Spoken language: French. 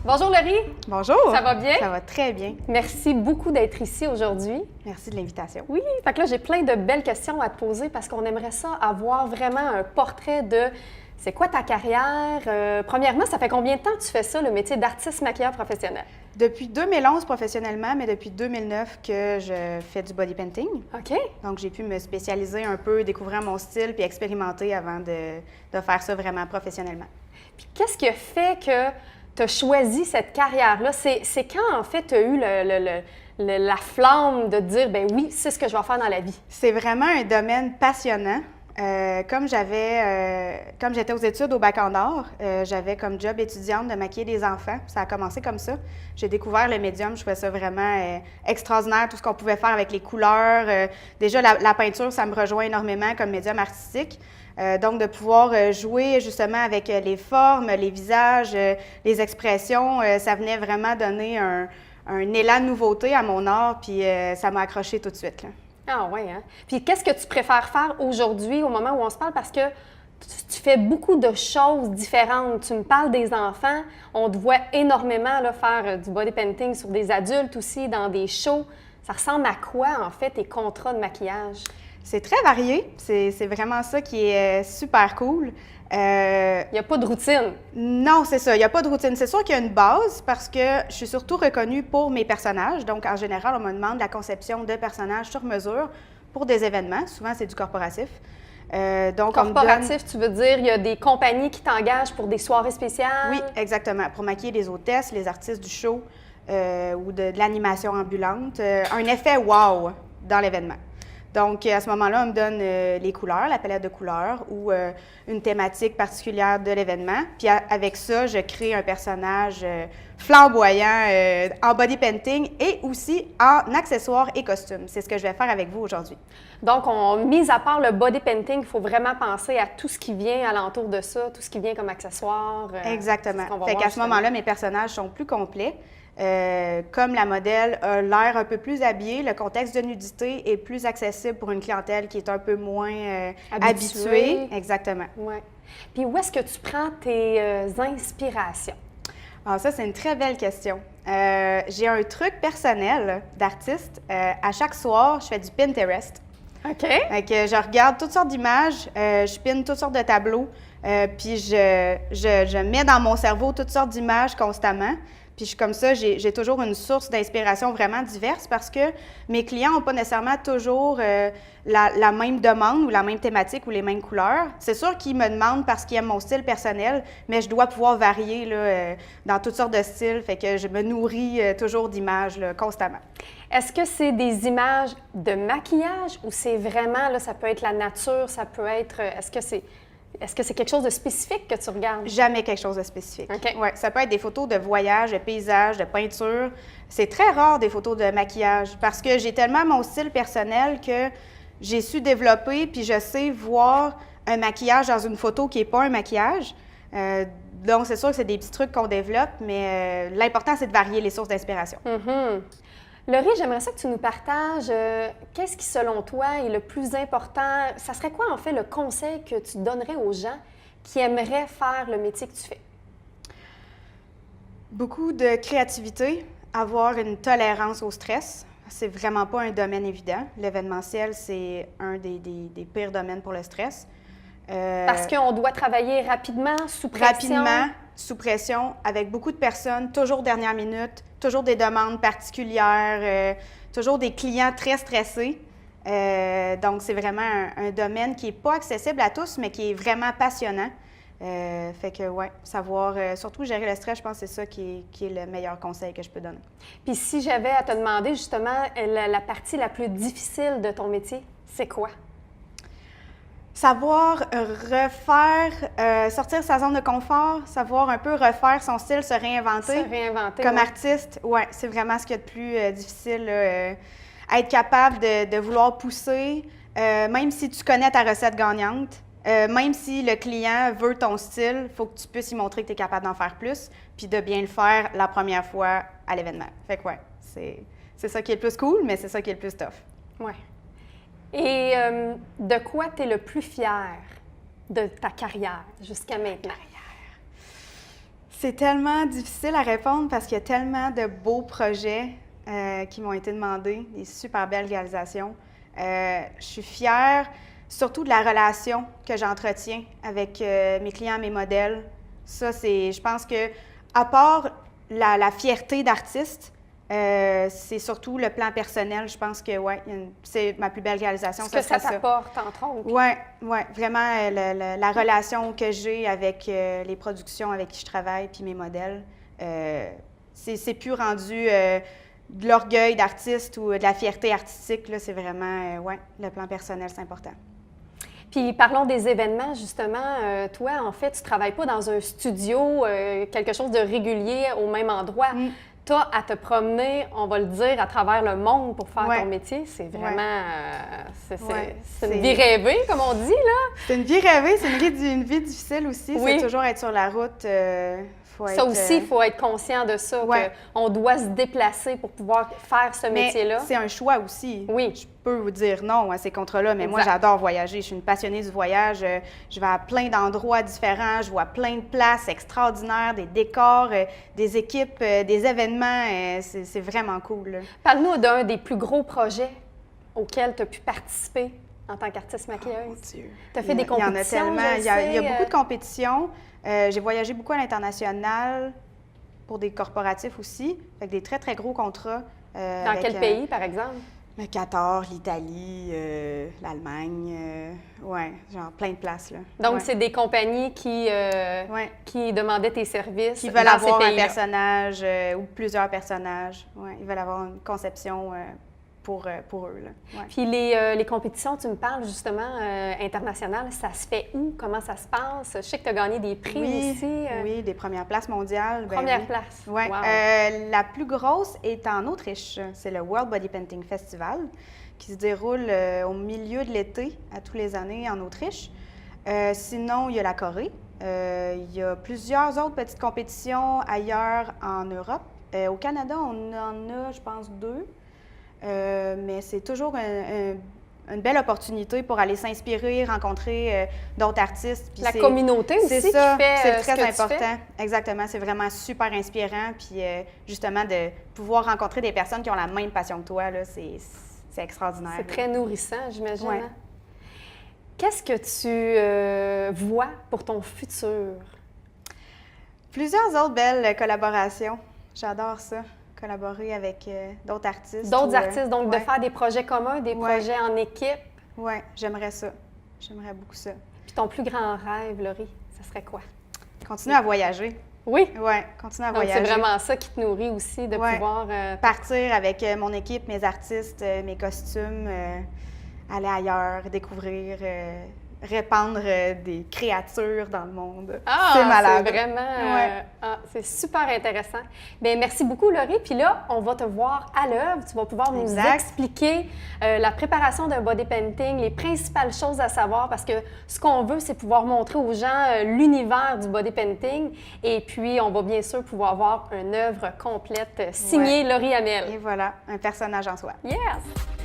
Bonjour Laurie. Bonjour. Ça va bien? Ça va très bien. Merci beaucoup d'être ici aujourd'hui. Merci de l'invitation. Oui, fait que là, j'ai plein de belles questions à te poser parce qu'on aimerait ça avoir vraiment un portrait de c'est quoi ta carrière? Premièrement, ça fait combien de temps que tu fais ça, le métier d'artiste maquilleur professionnel? Depuis 2011 professionnellement, mais depuis 2009 que je fais du body painting. OK. Donc, j'ai pu me spécialiser un peu, découvrir mon style puis expérimenter avant de faire ça vraiment professionnellement. Puis qu'est-ce qui a fait que tu as choisi cette carrière-là? C'est quand, en fait, tu as eu la flamme de te dire, ben oui, c'est ce que je vais faire dans la vie? C'est vraiment un domaine passionnant. Comme j'étais aux études au bac en art, j'avais comme job étudiante de maquiller des enfants. Ça a commencé comme ça. J'ai découvert le médium, je trouvais ça vraiment extraordinaire, tout ce qu'on pouvait faire avec les couleurs. Déjà, la peinture, ça me rejoint énormément comme médium artistique. Donc, de pouvoir jouer justement avec les formes, les visages, les expressions, ça venait vraiment donner un élan de nouveauté à mon art, puis ça m'a accroché tout de suite, là. Ah oui, hein? Puis qu'est-ce que tu préfères faire aujourd'hui, au moment où on se parle? Parce que tu fais beaucoup de choses différentes. Tu me parles des enfants. On te voit énormément là, faire du body painting sur des adultes aussi, dans des shows. Ça ressemble à quoi, en fait, tes contrats de maquillage? C'est très varié. C'est vraiment ça qui est super cool. Il n'y a pas de routine. Non, c'est ça. Il n'y a pas de routine. C'est sûr qu'il y a une base parce que je suis surtout reconnue pour mes personnages. Donc, en général, on me demande la conception de personnages sur mesure pour des événements. Souvent, c'est du corporatif. Corporatif, tu veux dire, il y a des compagnies qui t'engagent pour des soirées spéciales? Oui, exactement. Pour maquiller les hôtesses, les artistes du show ou de l'animation ambulante. Un effet wow dans l'événement. Donc, à ce moment-là, on me donne les couleurs, la palette de couleurs ou une thématique particulière de l'événement. Puis avec ça, je crée un personnage flamboyant en body painting et aussi en accessoires et costumes. C'est ce que je vais faire avec vous aujourd'hui. Donc, mis à part le body painting, il faut vraiment penser à tout ce qui vient alentour de ça, tout ce qui vient comme accessoire. Exactement. Fait qu'à ce moment-là, mes personnages sont plus complets. Comme la modèle a l'air un peu plus habillée, le contexte de nudité est plus accessible pour une clientèle qui est un peu moins habituée. Exactement. Ouais. Puis où est-ce que tu prends tes inspirations? Ah, ça, c'est une très belle question. J'ai un truc personnel d'artiste. À chaque soir, je fais du Pinterest. OK. Fait que je regarde toutes sortes d'images, je pine toutes sortes de tableaux, puis je mets dans mon cerveau toutes sortes d'images constamment. Puis comme ça, j'ai toujours une source d'inspiration vraiment diverse parce que mes clients n'ont pas nécessairement toujours la même demande ou la même thématique ou les mêmes couleurs. C'est sûr qu'ils me demandent parce qu'ils aiment mon style personnel, mais je dois pouvoir varier là, dans toutes sortes de styles. Fait que je me nourris toujours d'images là, constamment. Est-ce que c'est des images de maquillage ou c'est vraiment, là, ça peut être la nature, ça peut être, est-ce que c'est quelque chose de spécifique que tu regardes? Jamais quelque chose de spécifique. OK. Ouais, ça peut être des photos de voyage, de paysage, de peinture. C'est très rare des photos de maquillage parce que j'ai tellement mon style personnel que j'ai su développer puis je sais voir un maquillage dans une photo qui n'est pas un maquillage. Donc, c'est sûr que c'est des petits trucs qu'on développe, mais l'important, c'est de varier les sources d'inspiration. Mm-hmm. Laurie, j'aimerais ça que tu nous partages qu'est-ce qui, selon toi, est le plus important. Ça serait quoi, en fait, le conseil que tu donnerais aux gens qui aimeraient faire le métier que tu fais? Beaucoup de créativité, avoir une tolérance au stress. C'est vraiment pas un domaine évident. L'événementiel, c'est un des pires domaines pour le stress. Parce qu'on doit travailler rapidement, sous pression. Rapidement, sous pression, avec beaucoup de personnes, toujours dernière minute, toujours des demandes particulières, toujours des clients très stressés. Donc, c'est vraiment un domaine qui n'est pas accessible à tous, mais qui est vraiment passionnant. Fait que, ouais, savoir, surtout gérer le stress, je pense que c'est ça qui est le meilleur conseil que je peux donner. Puis si j'avais à te demander justement la partie la plus difficile de ton métier, c'est quoi? Savoir refaire, sortir sa zone de confort, savoir un peu refaire son style, se réinventer. Se réinventer. Comme ouais. artiste, ouais, c'est vraiment ce qu'il y a de plus difficile. Là, être capable de vouloir pousser, même si tu connais ta recette gagnante, même si le client veut ton style, il faut que tu puisses lui montrer que tu es capable d'en faire plus, puis de bien le faire la première fois à l'événement. Fait que ouais, c'est ça qui est le plus cool, mais c'est ça qui est le plus tough. Ouais. Et de quoi tu es le plus fier de ta carrière jusqu'à maintenant? C'est tellement difficile à répondre parce qu'il y a tellement de beaux projets qui m'ont été demandés, des super belles réalisations. Je suis fière surtout de la relation que j'entretiens avec mes clients, mes modèles. Ça, je pense que, à part la fierté d'artiste, c'est surtout le plan personnel. Je pense que, ouais, c'est ma plus belle réalisation. Ce que ça t'apporte, entre autres. Oui, vraiment, la relation que j'ai avec les productions avec qui je travaille, puis mes modèles, c'est plus rendu de l'orgueil d'artiste ou de la fierté artistique. Là, c'est vraiment, ouais, le plan personnel, c'est important. Puis parlons des événements, justement. Toi, en fait, tu ne travailles pas dans un studio, quelque chose de régulier au même endroit. Tu as à te promener, on va le dire, à travers le monde pour faire ton métier. C'est vraiment... c'est une vie rêvée, comme on dit, là. C'est une vie rêvée, c'est une vie difficile aussi. C'est toujours être sur la route. Il faut être conscient de ça, qu'on doit se déplacer pour pouvoir faire ce métier-là. C'est un choix aussi. Oui. Je peux vous dire non à ces contrats-là, mais moi, j'adore voyager. Je suis une passionnée du voyage. Je vais à plein d'endroits différents. Je vois plein de places extraordinaires, des décors, des équipes, des événements. C'est vraiment cool. Parle-nous d'un des plus gros projets auxquels tu as pu participer en tant qu'artiste maquilleuse. Oh, mon Dieu. Tu as fait des compétitions? Il y en a tellement. Il y a beaucoup de compétitions. J'ai voyagé beaucoup à l'international pour des corporatifs aussi, avec des très, très gros contrats. Dans quel pays, par exemple? Le Qatar, l'Italie, l'Allemagne, genre plein de places. Là. Donc, c'est des compagnies qui demandaient tes services. Qui veulent avoir un personnage ou plusieurs personnages. Ouais, ils veulent avoir une conception pour eux. Là. Puis les compétitions, tu me parles justement internationales, ça se fait où? Comment ça se passe? Je sais que tu as gagné des prix aussi. Oui, des premières places mondiales. Première place. Oui. Wow. La plus grosse est en Autriche. C'est le World Body Painting Festival qui se déroule au milieu de l'été, à tous les années, en Autriche. Sinon, il y a la Corée. Il y a plusieurs autres petites compétitions ailleurs en Europe. Au Canada, on en a, je pense, 2. Mais c'est toujours une belle opportunité pour aller s'inspirer, rencontrer d'autres artistes. Puis la communauté aussi qui fait c'est très important. Tu fais. Exactement, c'est vraiment super inspirant. Puis justement, de pouvoir rencontrer des personnes qui ont la même passion que toi, là, c'est extraordinaire. C'est très nourrissant, j'imagine. Ouais. Qu'est-ce que tu vois pour ton futur? Plusieurs autres belles collaborations. J'adore ça. Collaborer avec d'autres artistes. D'autres artistes, donc de faire des projets communs, des projets en équipe. Oui, j'aimerais ça. J'aimerais beaucoup ça. Puis ton plus grand rêve, Laurie, ça serait quoi? Continuer à voyager. Oui? Oui, continuer à voyager. Donc c'est vraiment ça qui te nourrit aussi, de pouvoir... partir avec mon équipe, mes artistes, mes costumes, aller ailleurs, découvrir... répandre des créatures dans le monde. C'est malade. C'est vraiment... c'est super intéressant. Bien, merci beaucoup, Laurie. Puis là, on va te voir à l'œuvre. Tu vas pouvoir nous expliquer la préparation d'un body painting, les principales choses à savoir, parce que ce qu'on veut, c'est pouvoir montrer aux gens l'univers du body painting. Et puis, on va bien sûr pouvoir voir une œuvre complète signée Laurie Hamel. Et voilà, un personnage en soi. Yes!